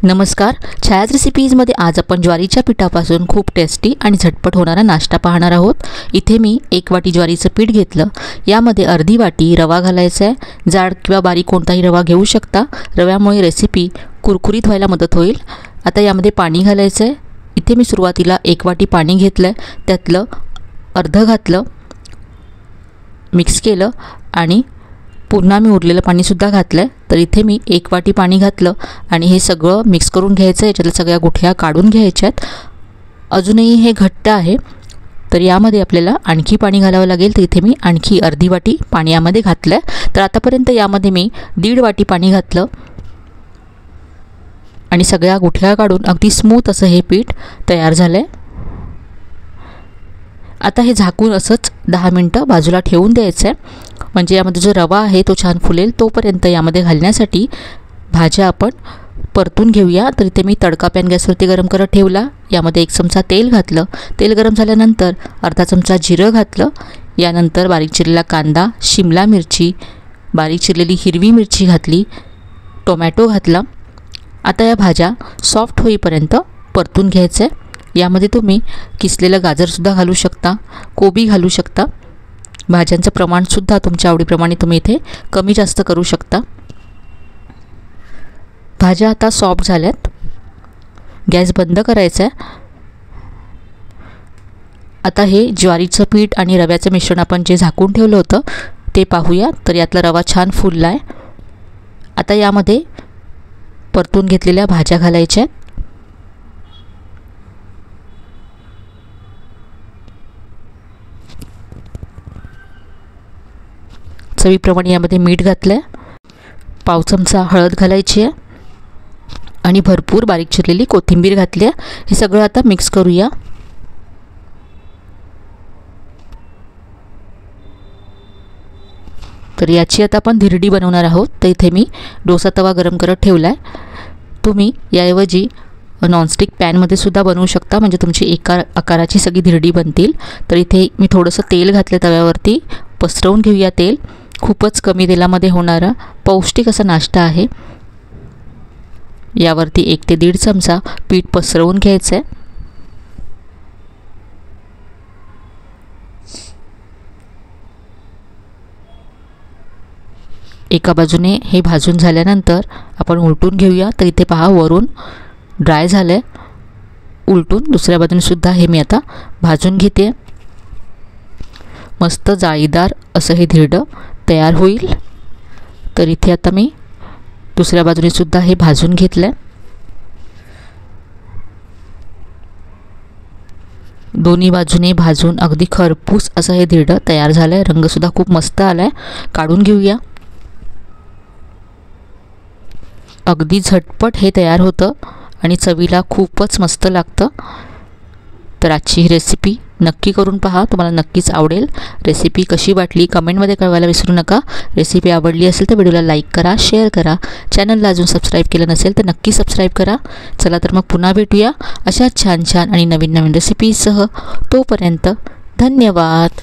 नमस्कार, छायाज रेसिपीजमध्ये आज आपण ज्वारीच्या पिठापासून खूप टेस्टी आणि झटपट होणारा नाश्ता पाहणार आहोत। इथे मी 1 वाटी ज्वारीचं पीठ घेतलं। यामध्ये अर्धी वाटी रवा घालायचा आहे। जाड किंवा बारीक कोणताही रवा घेऊ शकता। रव्यामुळे रेसिपी कुरकुरीत व्हायला मदत होईल। आता यामध्ये पाणी घालायचं आहे। इथे मी सुरुवातीला 1 वाटी पाणी घेतलं, त्यातलं अर्ध घातलं, मिक्स केलं आणि पुन्हा मी उरलेलं पाणी सुद्धा घातलं आहे। तर इथे मी 1 वाटी पाणी घातलं आणि हे सगळं मिक्स करून घ्यायचं आहे। याच्यातल्या सगळ्या गुठळ्या काढून घ्यायच्यात। अजूनही हे घट्ट आहे, तर यामध्ये आपल्याला आणखी पाणी घालावं लागेल। तर इथे मी आणखी अर्धी वाटी पाणी यामध्ये घातलं आहे। तर आतापर्यंत यामध्ये मी 1.5 वाटी पाणी घातलं आणि सगळ्या गुठळ्या काढून अगदी स्मूथ असं हे पीठ तयार झालं आहे। आता हे झाकून असंच 10 मिनिटं बाजूला ठेवून द्यायचं आहे, म्हणजे यामध्ये जो रवा आहे तो छान फुलेल। तोपर्यंत यामध्ये घालण्यासाठी भाज्या आपण परतून घेऊया। तर इथे मी तडका पॅन गॅसवरती गरम करत ठेवला। यामध्ये 1 चमचा तेल घातलं। तेल गरम झाल्यानंतर अर्धा चमचा जिरं घातलं। यानंतर बारीक चिरलेला कांदा, शिमला मिरची, बारीक चिरलेली हिरवी मिरची घातली, टोमॅटो घातला। आता या भाज्या सॉफ्ट होईपर्यंत परतून घ्यायचं आहे। यामध्ये तुम्ही किसलेलं गाजरसुद्धा घालू शकता, कोबी घालू शकता। भाज्यांचं प्रमाणसुद्धा तुमच्या आवडीप्रमाणे तुम्ही इथे कमी जास्त करू शकता। भाज्या आता सॉफ्ट झाल्यात, गॅस बंद करायचा आहे। आता हे ज्वारीचं पीठ आणि रव्याचं मिश्रण आपण जे झाकून ठेवलं होतं ते पाहूया। तर यातला रवा छान फुलला आहे। आता यामध्ये परतून घेतलेल्या भाज्या घालायच्या आहेत। चवीप्रमाणे यामध्ये मीठ घातलं आहे, पाव चमचा हळद घालायची आहे आणि भरपूर बारीक चिरलेली कोथिंबीर घातली आहे। हे सगळं आता मिक्स करूया। तर याची आता आपण धिरडी बनवणार आहोत। तर इथे मी डोसा तवा गरम करत ठेवला आहे। तुम्ही याऐवजी नॉनस्टिक पॅनमध्ये सुद्धा बनवू शकता, म्हणजे तुमची एका आकाराची सगळी धिरडी बनतील। तर इथे मी थोडंसं तेल घातलं तव्यावरती, पसरवून घेऊया तेल। खूपच कमी तेलामध्ये होणारा पौष्टिक असा नाश्ता आहे। यावरती 1 ते 1.5 चमचा पीठ पसरवून घ्यायचं आहे। एका बाजूने हे भाजून झाल्यानंतर आपण उलटून घेऊया। तर इथे पहा वरून ड्राय झालं आहे। उलटून दुसऱ्या बाजूने सुद्धा हे मी आता भाजून घेते। मस्त जाळीदार असं हे धिरडं तयार होईल। तर इथे आता मी दुसऱ्या बाजूने सुद्धा हे भाजून घेतलं। दोन्ही बाजूने भाजून अगदी खरपूस असं हे धिरडं तयार झालं आहे। रंगसुद्धा खूप मस्त आला आहे। काढून घेऊया। अगदी झटपट हे तयार होतं आणि चवीला खूपच मस्त लागतं। तर आजची ही रेसिपी नक्की करून पहा, तुम्हाला नक्कीच आवडेल। रेसिपी कशी वाटली कमेंटमध्ये कळवायला विसरू नका। रेसिपी आवडली असेल तर व्हिडिओला लाईक करा, शेअर करा। चॅनलला अजून सबस्क्राईब केलं नसेल तर नक्की सबस्क्राईब करा। चला तर मग पुन्हा भेटूया अशा छान छान आणि नवीन नवीन रेसिपीसह। तोपर्यंत धन्यवाद।